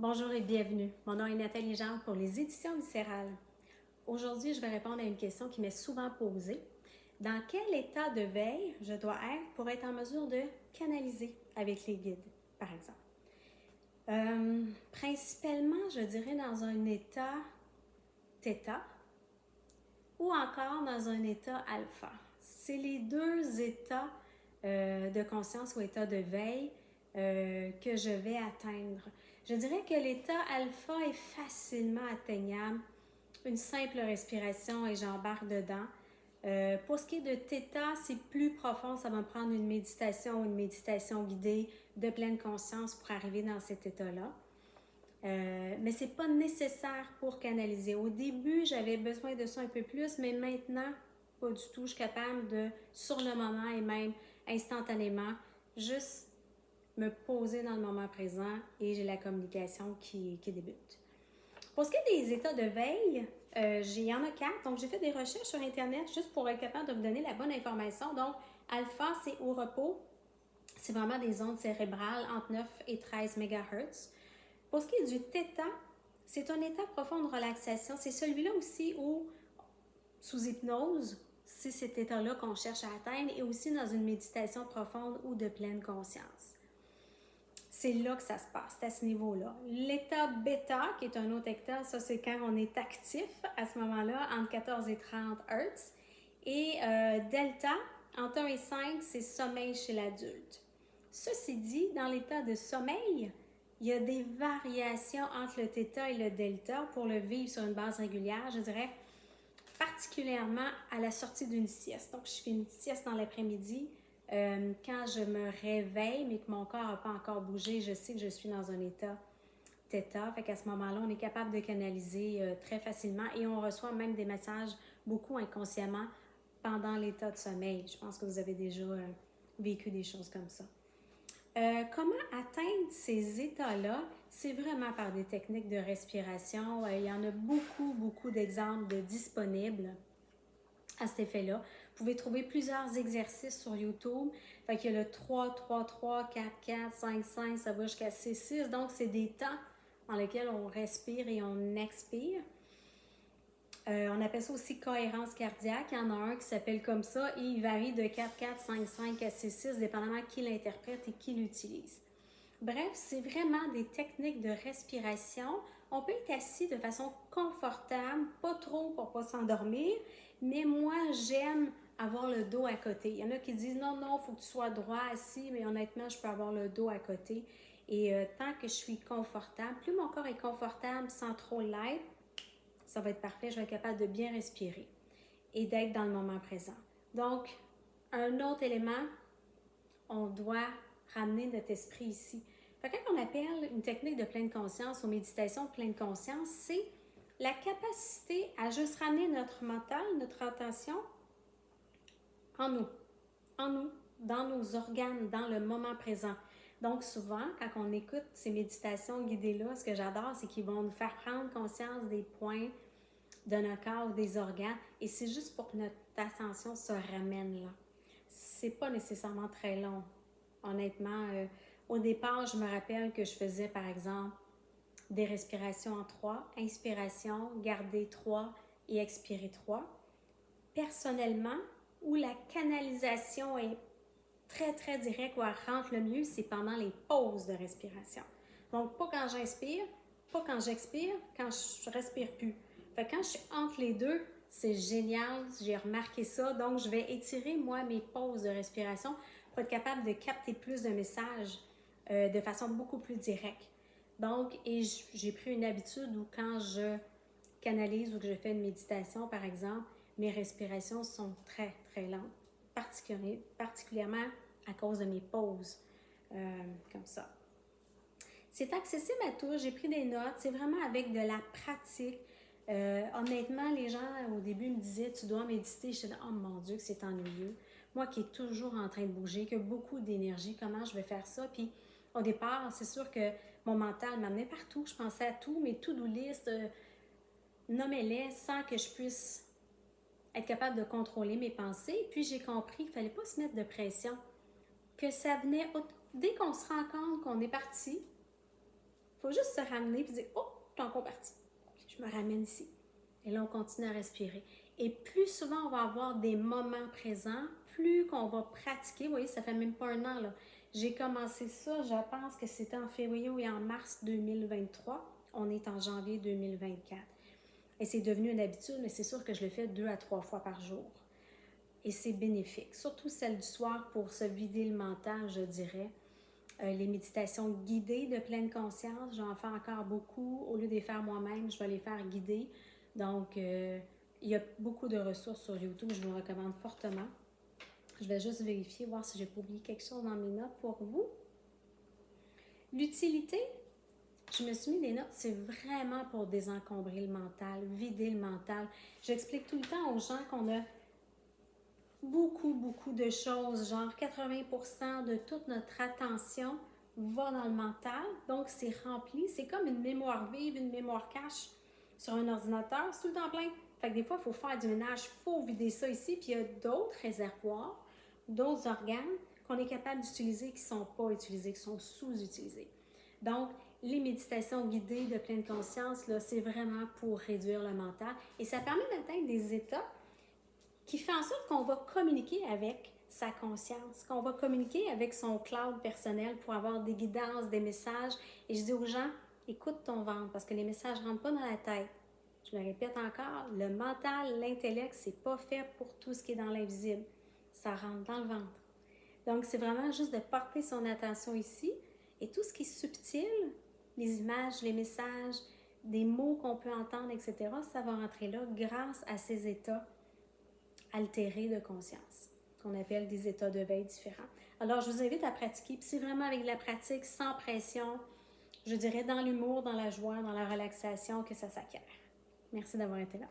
Bonjour et bienvenue. Mon nom est Nathalie Jean pour les éditions Viscérales. Aujourd'hui, je vais répondre à une question qui m'est souvent posée. Dans quel état de veille je dois être pour être en mesure de canaliser avec les guides, par exemple? Principalement, je dirais dans un état θ ou encore dans un état alpha. C'est les deux états de conscience ou état de veille que je vais atteindre. Je dirais que l'état alpha est facilement atteignable. Une simple respiration et j'embarque dedans. Pour ce qui est de θ, c'est plus profond. Ça va me prendre une méditation ou une méditation guidée de pleine conscience pour arriver dans cet état-là. Mais ce n'est pas nécessaire pour canaliser. Au début, j'avais besoin de ça un peu plus, mais maintenant, pas du tout. Je suis capable de, sur le moment et même instantanément, juste me poser dans le moment présent et j'ai la communication qui débute. Pour ce qui est des états de veille, il y en a 4. Donc, j'ai fait des recherches sur Internet juste pour être capable de vous donner la bonne information. Donc, alpha, c'est au repos. C'est vraiment des ondes cérébrales entre 9 et 13 MHz. Pour ce qui est du θ, c'est un état profond de relaxation. C'est celui-là aussi où, sous hypnose, c'est cet état-là qu'on cherche à atteindre et aussi dans une méditation profonde ou de pleine conscience. C'est là que ça se passe, c'est à ce niveau-là. L'état bêta, qui est un autre état, ça c'est quand on est actif à ce moment-là, entre 14 et 30 Hz. Et delta, entre 1 et 5, c'est sommeil chez l'adulte. Ceci dit, dans l'état de sommeil, il y a des variations entre le θ et le delta pour le vivre sur une base régulière, je dirais, particulièrement à la sortie d'une sieste. Donc, je fais une sieste dans l'après-midi. Quand je me réveille, mais que mon corps n'a pas encore bougé, je sais que je suis dans un état θ. Fait qu'à ce moment-là, on est capable de canaliser très facilement et on reçoit même des messages beaucoup inconsciemment pendant l'état de sommeil. Je pense que vous avez déjà vécu des choses comme ça. Comment atteindre ces états-là? C'est vraiment par des techniques de respiration. Il y en a beaucoup d'exemples de disponibles à cet effet-là. Vous pouvez trouver plusieurs exercices sur YouTube. Fait qu'il y a le 3, 3, 3, 4, 4, 5, 5, ça va jusqu'à 6, 6. Donc, c'est des temps dans lesquels on respire et on expire. On appelle ça aussi cohérence cardiaque. Il y en a un qui s'appelle comme ça et il varie de 4, 4, 5, 5 à 6, 6, dépendamment qui l'interprète et qui l'utilise. Bref, c'est vraiment des techniques de respiration. On peut être assis de façon confortable, pas trop pour ne pas s'endormir, mais moi, j'aime avoir le dos à côté. Il y en a qui disent non, il faut que tu sois droit assis, mais honnêtement, je peux avoir le dos à côté. Et tant que je suis confortable, plus mon corps est confortable sans trop l'être, ça va être parfait. Je vais être capable de bien respirer et d'être dans le moment présent. Donc, un autre élément, on doit ramener notre esprit ici. Fait que quand on appelle une technique de pleine conscience ou méditation de pleine conscience, c'est la capacité à juste ramener notre mental, notre attention en nous, dans nos organes, dans le moment présent. Donc souvent, quand on écoute ces méditations guidées-là, ce que j'adore, c'est qu'ils vont nous faire prendre conscience des points de notre corps ou des organes et c'est juste pour que notre attention se ramène là. C'est pas nécessairement très long. Honnêtement, au départ, je me rappelle que je faisais par exemple des respirations en 3, inspiration, garder 3 et expirer 3. Personnellement, où la canalisation est très directe, où elle rentre le mieux, c'est pendant les pauses de respiration. Donc, pas quand j'inspire, pas quand j'expire, quand je respire plus. Fait que quand je suis entre les deux, c'est génial, j'ai remarqué ça. Donc, je vais étirer, moi, mes pauses de respiration pour être capable de capter plus de messages de façon beaucoup plus directe. Donc, et j'ai pris une habitude où quand je canalise ou que je fais une méditation, par exemple, mes respirations sont très lentes, particulièrement à cause de mes pauses, comme ça. C'est accessible à tous, j'ai pris des notes, c'est vraiment avec de la pratique. Honnêtement, les gens au début me disaient tu dois méditer. Je disais oh mon Dieu que c'est ennuyeux. Moi qui est toujours en train de bouger, qui a beaucoup d'énergie, comment je vais faire ça? Puis au départ, c'est sûr que mon mental m'amenait partout. Je pensais à tout, mes to-do list, nommez-les sans que je puisse être capable de contrôler mes pensées. Puis j'ai compris qu'il ne fallait pas se mettre de pression, que ça venait dès qu'on se rend compte qu'on est parti, Il faut juste se ramener et dire « Oh, je suis encore partie. » Je me ramène ici. Et là, on continue à respirer. Et plus souvent on va avoir des moments présents, plus qu'on va pratiquer. Vous voyez, ça fait même pas un an, là. J'ai commencé ça, je pense que c'était en février ou en mars 2023. On est en janvier 2024. Et c'est devenu une habitude, mais c'est sûr que je le fais 2 à 3 fois par jour. Et c'est bénéfique, surtout celle du soir pour se vider le mental, je dirais. Les méditations guidées de pleine conscience, j'en fais encore beaucoup. Au lieu de les faire moi-même, je vais les faire guider. Donc, il y a beaucoup de ressources sur YouTube, je vous recommande fortement. Je vais juste vérifier, voir si j'ai pas oublié quelque chose dans mes notes pour vous. L'utilité, je me suis mis des notes, c'est vraiment pour désencombrer le mental, vider le mental. J'explique tout le temps aux gens qu'on a beaucoup de choses, genre 80% de toute notre attention va dans le mental, donc c'est rempli, c'est comme une mémoire vive, une mémoire cache sur un ordinateur, c'est tout le temps plein. Fait que des fois, il faut faire du ménage, il faut vider ça ici, puis il y a d'autres réservoirs, d'autres organes qu'on est capable d'utiliser qui ne sont pas utilisés, qui sont sous-utilisés. Donc, les méditations guidées de pleine conscience, là, c'est vraiment pour réduire le mental et ça permet d'atteindre des états qui fait en sorte qu'on va communiquer avec sa conscience, qu'on va communiquer avec son cloud personnel pour avoir des guidances, des messages. Et je dis aux gens, écoute ton ventre parce que les messages ne rentrent pas dans la tête. Je le répète encore, le mental, l'intellect, c'est pas fait pour tout ce qui est dans l'invisible. Ça rentre dans le ventre. Donc, c'est vraiment juste de porter son attention ici et tout ce qui est subtil, les images, les messages, des mots qu'on peut entendre, etc., ça va rentrer là grâce à ces états altérés de conscience, qu'on appelle des états de veille différents. Alors, je vous invite à pratiquer. Puis c'est vraiment avec de la pratique, sans pression, je dirais dans l'humour, dans la joie, dans la relaxation que ça s'acquiert. Merci d'avoir été là.